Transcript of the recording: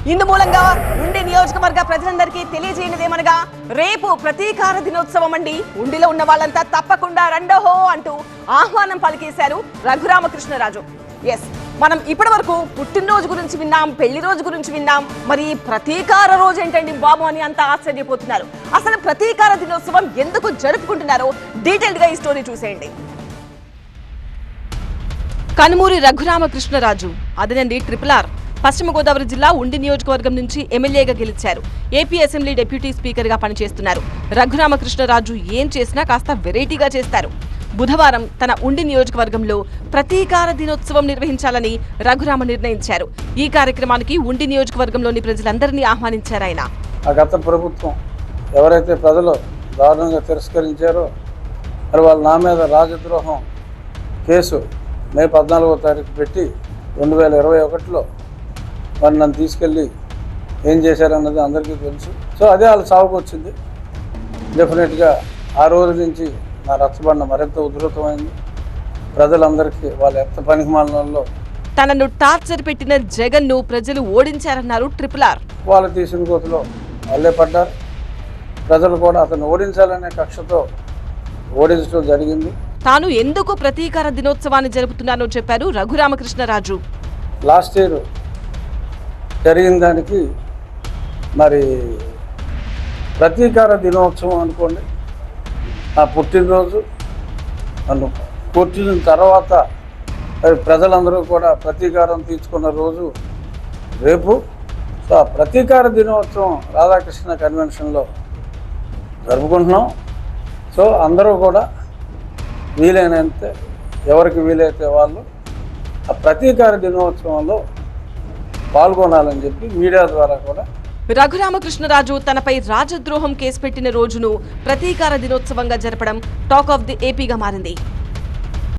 ఇందు మూలంగా ఉండి నియోజకవర్గ ప్రజలందరికీ తెలియజేయనిదేమనగా రేపు ప్రతీకార దినోత్సవం అండి. ఉండిలో ఉన్న వాళ్ళంతా తప్పకుండా రండోహో అంటూ ఆహ్వానం పలికేశారు రఘురామకృష్ణరాజు. ఎస్, మనం ఇప్పటి వరకు పుట్టినరోజు గురించి విన్నాం, పెళ్లి రోజు గురించి విన్నాం. మరి ప్రతీకార రోజు ఏంటండి బాబు అని అంతా ఆశ్చర్యపోతున్నారు. అసలు ప్రతీకార దినోత్సవం ఎందుకు జరుపుకుంటున్నారో డీటెయిల్డ్ గా ఈ స్టోరీ చూసేయండి. కనుమూరి రఘురామకృష్ణరాజు అదేనండి RRR. పశ్చిమ గోదావరి జిల్లా ఉండి నియోజకవర్గం నుంచి ఎమ్మెల్యేగా గెలిచారు. ఏపీ అసెంబ్లీ డిప్యూటీ స్పీకర్ గా పనిచేస్తున్నారు. రఘురామకృష్ణరాజు ఏం చేసినా కాస్త వెరైటీగా చేస్తారు. బుధవారం తన ఉండి నియోజకవర్గంలో ప్రతీకార దినోత్సవం నిర్వహించాలని రఘురామ నిర్ణయించారు. ఈ కార్యక్రమానికి ఉండి నియోజకవర్గంలోని ప్రజలందరినీ ఆహ్వానించారు ఆయన. గత ప్రభుత్వం ఎవరైతే ప్రజలు దారుణంగా తిరస్కరించారో మరి వాళ్ళు నా మీద రాజద్రోహం కేసు మే 14వ తారీఖు పెట్టి 2021లో మరి నన్ను తీసుకెళ్ళి ఏం చేశారన్నది అందరికీ తెలుసు. సో అదే వాళ్ళ సాగుకు వచ్చింది. డెఫినెట్గా ఆ రోజు నుంచి నా రచ్చబండ మరింత ఉధృతమైంది. ప్రజలందరికీ వాళ్ళ ఎంత పనికిమాలలో తనను టార్చర్ పెట్టిన జగన్ ను ప్రజలు ఓడించారన్నారు RRR. వాళ్ళు తీసిన కోతలో వాళ్ళే పడ్డారు. ప్రజలు కూడా అతను ఓడించాలనే కక్షతో ఓడించడం జరిగింది. తాను ఎందుకు ప్రతీకార దినోత్సవాన్ని జరుపుతున్నానో చెప్పారు రఘురామకృష్ణరాజు. లాస్ట్ ఇయర్ జరిగిన దానికి మరి ప్రతీకార దినోత్సవం అనుకోండి. నా పుట్టినరోజు నన్ను పుట్టిన తర్వాత మరి ప్రజలందరూ కూడా ప్రతీకారం తీర్చుకున్న రోజు రేపు. సో ఆ ప్రతీకార దినోత్సవం రాధాకృష్ణ కన్వెన్షన్లో జరుపుకుంటున్నాం. సో అందరూ కూడా వీలైనంత ఎవరికి వీలైతే వాళ్ళు ఆ ప్రతీకార దినోత్సవంలో పాల్గొనాలని చెప్పి మీడియా ద్వారా కూడా. రఘురామకృష్ణరాజు తనపై రాజద్రోహం కేసు పెట్టిన రోజును ప్రతీకార దినోత్సవంగా జరపడం టాక్ ఆఫ్ ది ఏపీగా మారింది.